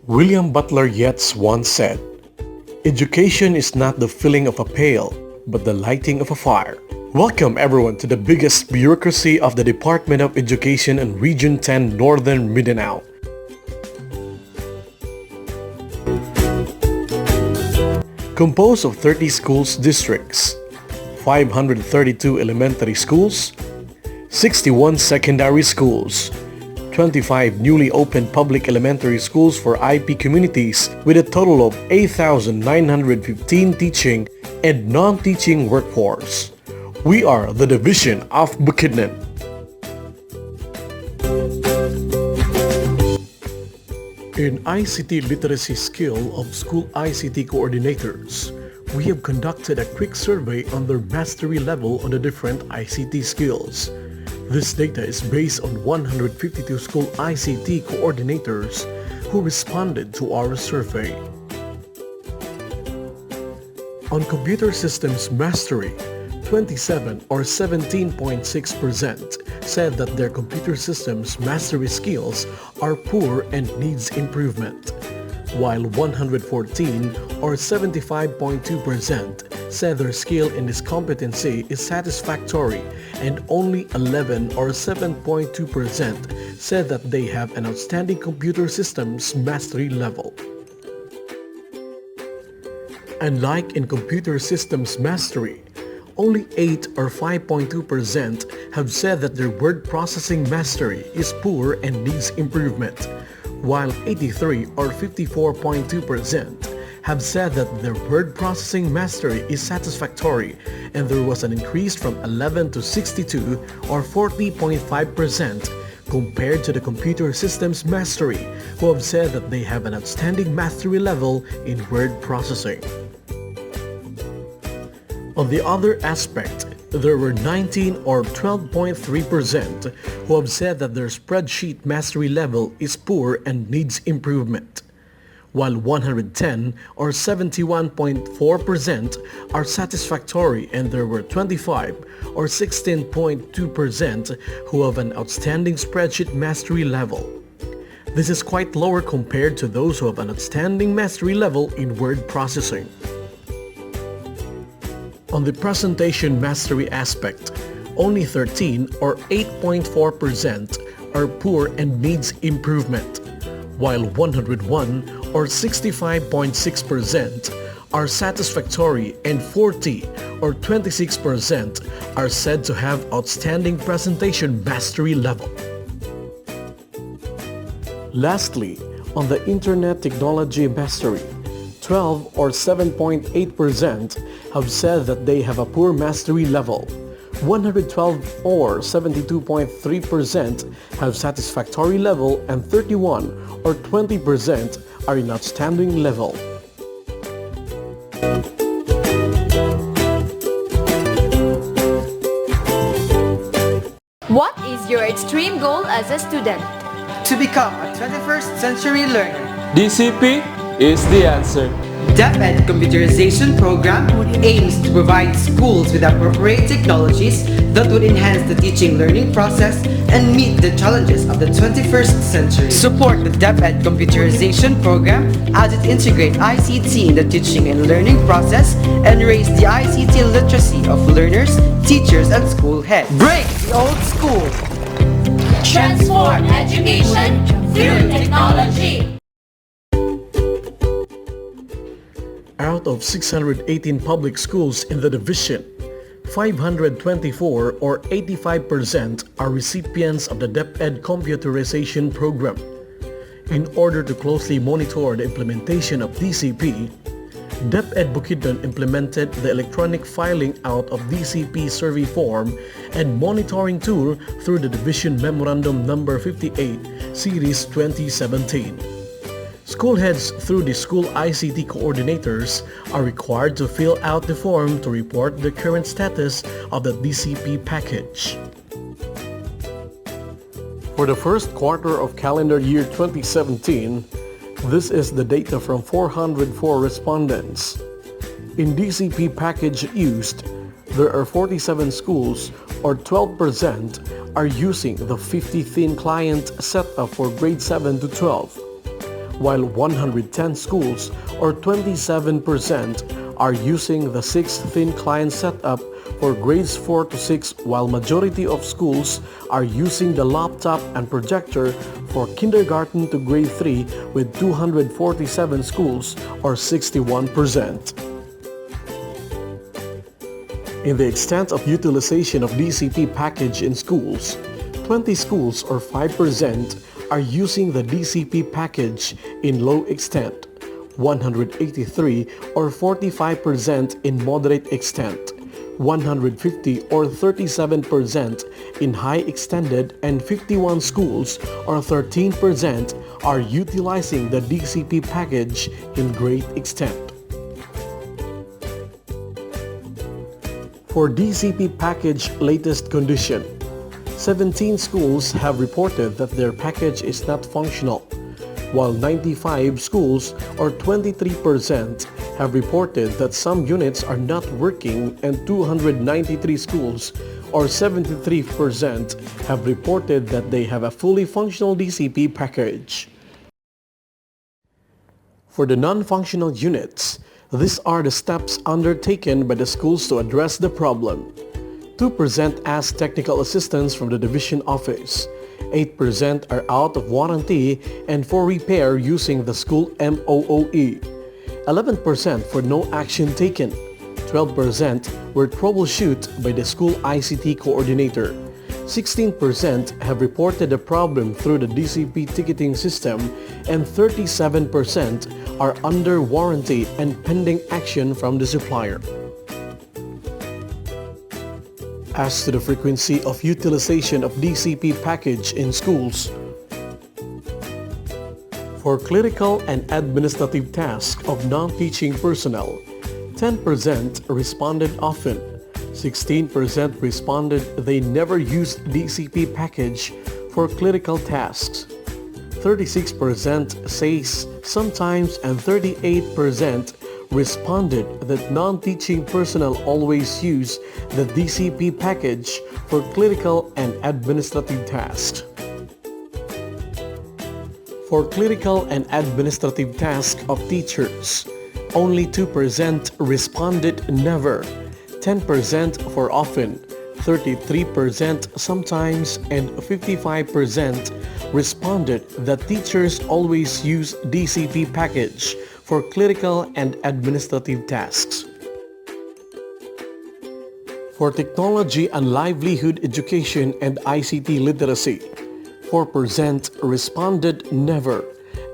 William Butler Yeats once said, "Education is not the filling of a pail, but the lighting of a fire." Welcome everyone to the biggest bureaucracy of the Department of Education in Region 10 Northern Mindanao. Composed of 30 schools districts, 532 elementary schools, 61 secondary schools, 25 newly opened public elementary schools for IP communities with a total of 8,915 teaching and non-teaching workforce. We are the division of Bukidnon. In ICT literacy skill of school ICT coordinators, we have conducted a quick survey on their mastery level on the different ICT skills. This data is based on 152 school ICT coordinators who responded to our survey. On computer systems mastery, 27 or 17.6% said that their computer systems mastery skills are poor and needs improvement, while 114 or 75.2% said their skill in this competency is satisfactory, and only 11 or 7.2% said that they have an outstanding computer systems mastery level. Unlike in computer systems mastery, only 8 or 5.2% have said that their word processing mastery is poor and needs improvement, while 83 or 54.2% have said that their word processing mastery is satisfactory, and there was an increase from 11 to 62 or 40.5% compared to the computer systems mastery, who have said that they have an outstanding mastery level in word processing. On the other aspect, there were 19 or 12.3% who have said that their spreadsheet mastery level is poor and needs improvement, while 110 or 71.4% are satisfactory, and there were 25 or 16.2% who have an outstanding spreadsheet mastery level. This is quite lower compared to those who have an outstanding mastery level in word processing. On the presentation mastery aspect, only 13 or 8.4% are poor and needs improvement, while 101 or 65.6% are satisfactory, and 40 or 26% are said to have outstanding presentation mastery level. Lastly, on the Internet Technology mastery, 12 or 7.8% have said that they have a poor mastery level. 112 or 72.3% have satisfactory level, and 31 or 20% are in outstanding level. What is your extreme goal as a student? To become a 21st century learner. DCP is the answer. DepED computerization program aims to provide schools with appropriate technologies that would enhance the teaching learning process and meet the challenges of the 21st century. Support the DepED computerization program as it integrates ICT in the teaching and learning process and raise the ICT literacy of learners, teachers, and school heads. Break the old school. Transform education through technology. Out of 618 public schools in the division, 524 or 85% are recipients of the DepED computerization program. In order to closely monitor the implementation of DCP, DepED Bukidnon implemented the electronic filing out of DCP survey form and monitoring tool through the Division Memorandum No. 58, Series 2017. School heads through the school ICT coordinators are required to fill out the form to report the current status of the DCP package. For the first quarter of calendar year 2017, this is the data from 404 respondents. In DCP package used, there are 47 schools, or 12%, are using the 50 thin client setup for grade 7 to 12. while 110 schools, or 27%, are using the 6 thin client setup for grades 4 to 6, while majority of schools are using the laptop and projector for kindergarten to grade 3 with 247 schools, or 61%. In the extent of utilization of DCP package in schools, 20 schools or 5% are using the DCP package in low extent, 183 or 45% in moderate extent, 150 or 37% in high extended, and 51 schools or 13% are utilizing the DCP package in great extent. For DCP package latest condition, 17 schools have reported that their package is not functional, while 95 schools or 23% have reported that some units are not working, and 293 schools or 73% have reported that they have a fully functional DCP package. For the non-functional units, these are the steps undertaken by the schools to address the problem. 2% ask technical assistance from the division office. 8% are out of warranty and for repair using the school MOOE. 11% for no action taken. 12% were troubleshoot by the school ICT coordinator. 16% have reported a problem through the DCP ticketing system, and 37% are under warranty and pending action from the supplier. As to the frequency of utilization of DCP package in schools, for clerical and administrative tasks of non-teaching personnel, 10% responded often, 16% responded they never used DCP package for clerical tasks, 36% says sometimes, and 38% responded that non-teaching personnel always use the DCP package for clerical and administrative tasks. For clerical and administrative tasks of teachers, only 2% responded never, 10% for often, 33% sometimes, and 55% responded that teachers always use DCP package for clerical and administrative tasks. For technology and livelihood education and ICT literacy, 4% responded never,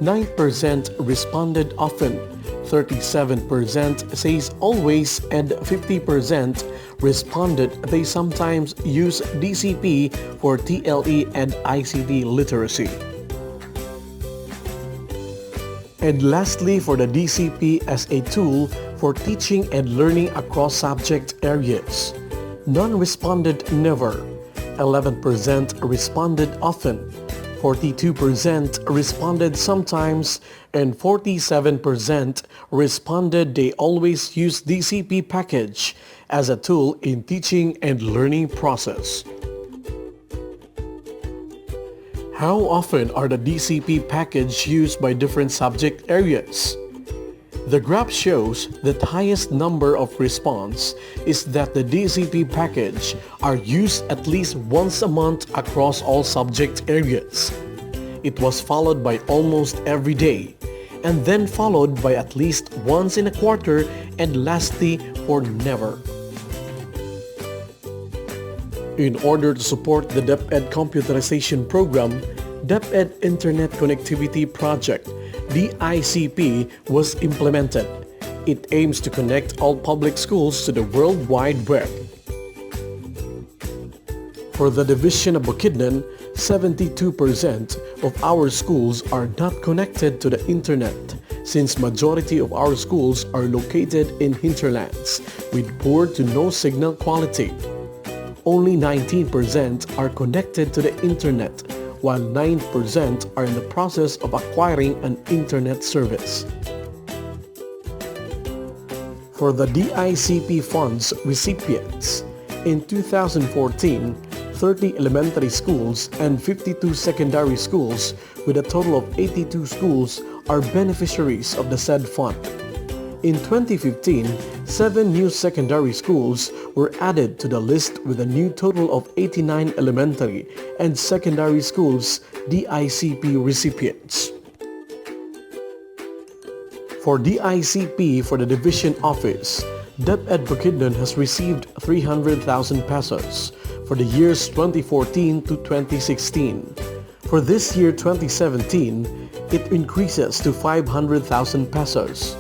9% responded often, 37% says always, and 50% responded they sometimes use DCP for TLE and ICT literacy. And lastly, for the DCP as a tool for teaching and learning across subject areas, none responded never, 11% responded often, 42% responded sometimes, and 47% responded they always use DCP package as a tool in teaching and learning process. How often are the DCP package used by different subject areas? The graph shows that highest number of response is that the DCP package are used at least once a month across all subject areas. It was followed by almost every day, and then followed by at least once in a quarter, and lastly for never. In order to support the DepEd computerization program, DepEd Internet Connectivity Project, DICP, was implemented. It aims to connect all public schools to the World Wide Web. For the division of Bukidnon, 72% of our schools are not connected to the internet, since majority of our schools are located in hinterlands with poor to no signal quality. Only 19% are connected to the internet, while 9% are in the process of acquiring an internet service. For the DICP funds recipients, in 2014, 30 elementary schools and 52 secondary schools with a total of 82 schools are beneficiaries of the said fund. In 2015, 7 new secondary schools were added to the list with a new total of 89 elementary and secondary schools DICP recipients. For DICP for the division office, DepED Bukidnon has received 300,000 pesos for the years 2014 to 2016. For this year 2017, it increases to 500,000 pesos.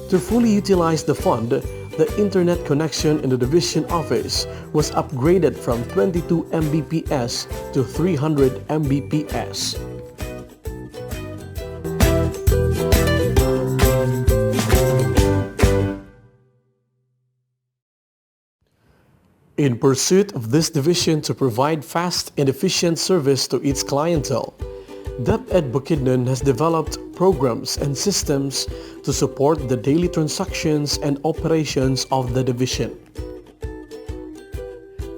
To fully utilize the fund, the internet connection in the division office was upgraded from 22 Mbps to 300 Mbps. In pursuit of this division to provide fast and efficient service to its clientele, DepED Bukidnon has developed programs and systems to support the daily transactions and operations of the division.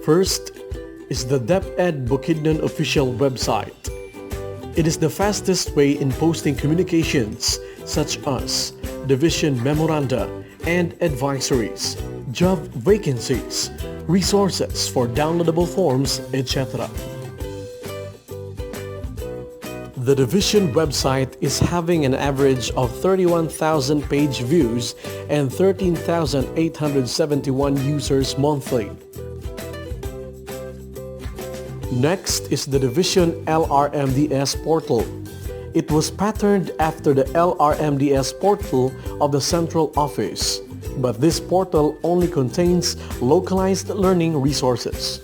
First is the DepED Bukidnon official website. It is the fastest way in posting communications such as division memoranda and advisories, job vacancies, resources for downloadable forms, etc. The division website is having an average of 31,000 page views and 13,871 users monthly. Next is the division LRMDS portal. It was patterned after the LRMDS portal of the central office, but this portal only contains localized learning resources.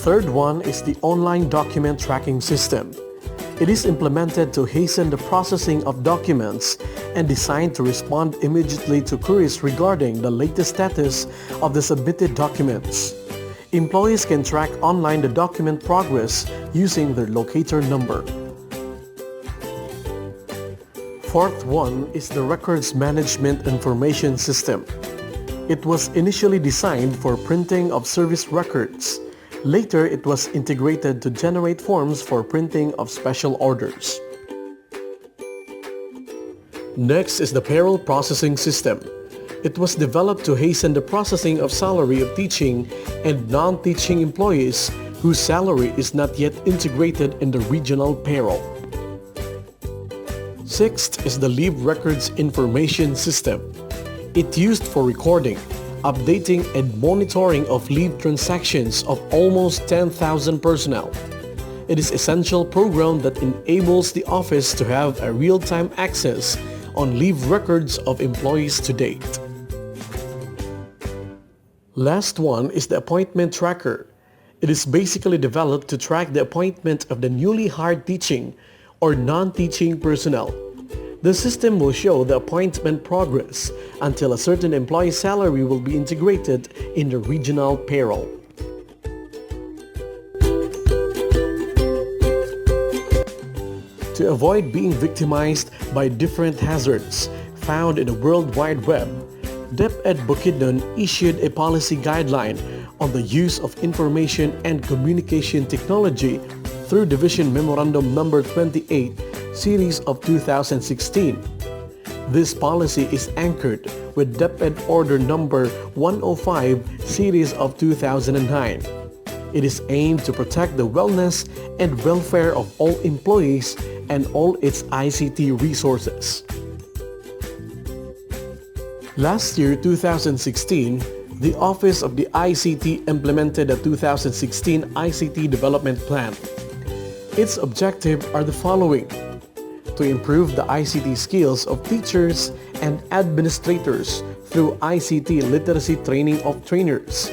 Third one is the online document tracking system. It is implemented to hasten the processing of documents and designed to respond immediately to queries regarding the latest status of the submitted documents. Employees can track online the document progress using their locator number. Fourth one is the Records Management Information System. It was initially designed for printing of service records. Later, it was integrated to generate forms for printing of special orders. Next is the Payroll Processing System. It was developed to hasten the processing of salary of teaching and non-teaching employees whose salary is not yet integrated in the regional payroll. Sixth is the Leave Records Information System. It's used for recording, updating and monitoring of leave transactions of almost 10,000 personnel. It is an essential program that enables the office to have a real-time access on leave records of employees to date. Last one is the Appointment Tracker. It is basically developed to track the appointment of the newly hired teaching or non-teaching personnel. The system will show the appointment progress until a certain employee's salary will be integrated in the regional payroll. To avoid being victimized by different hazards found in the World Wide Web, DepED Bukidnon issued a policy guideline on the use of information and communication technology through Division Memorandum Number 28, Series of 2016. This policy is anchored with DepED Order Number 105, Series of 2009. It is aimed to protect the wellness and welfare of all employees and all its ICT resources. Last year, 2016, the Office of the ICT implemented a 2016 ICT Development Plan. Its objectives are the following: to improve the ICT skills of teachers and administrators through ICT literacy training of trainers,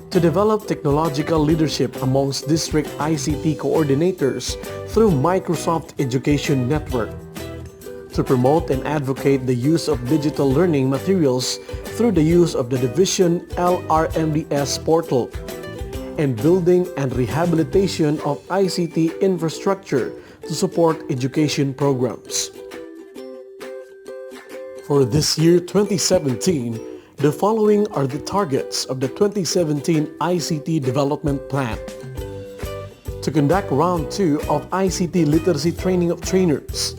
to develop technological leadership amongst district ICT coordinators through Microsoft Education Network, to promote and advocate the use of digital learning materials through the use of the Division LRMDS portal, and building and rehabilitation of ICT infrastructure to support education programs. For this year 2017, the following are the targets of the 2017 ICT Development Plan: to conduct round 2 of ICT literacy training of trainers.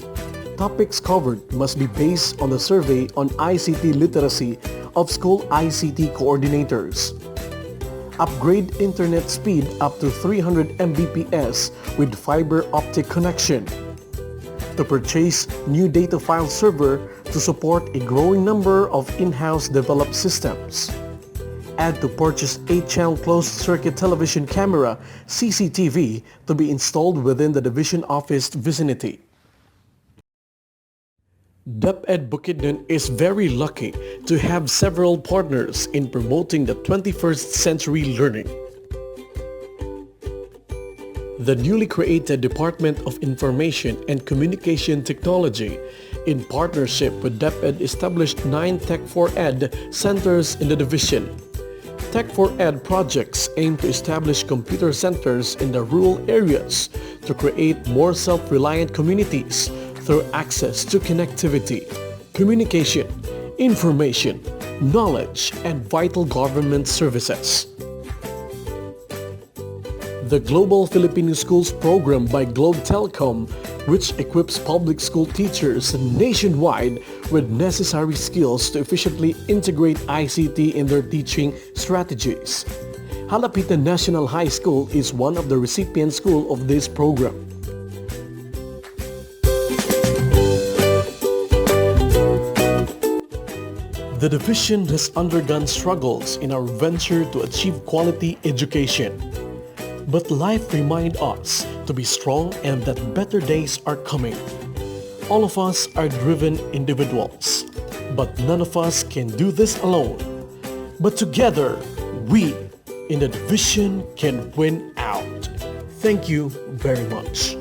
Topics covered must be based on the survey on ICT literacy of school ICT coordinators. Upgrade internet speed up to 300 Mbps with fiber optic connection. To purchase new data file server to support a growing number of in-house developed systems. And to purchase 8-channel closed-circuit television camera (CCTV) to be installed within the division office vicinity. DepED Bukidnon is very lucky to have several partners in promoting the 21st century learning. The newly created Department of Information and Communication Technology, in partnership with DepED, established 9 Tech4Ed centers in the division. Tech4Ed projects aim to establish computer centers in the rural areas to create more self-reliant communities through access to connectivity, communication, information, knowledge, and vital government services. The Global Filipino Schools program by Globe Telecom, which equips public school teachers nationwide with necessary skills to efficiently integrate ICT in their teaching strategies. Halapitan National High School is one of the recipient schools of this program. The division has undergone struggles in our venture to achieve quality education. But life reminds us to be strong and that better days are coming. All of us are driven individuals, but none of us can do this alone. But together, we in the division can win out. Thank you very much.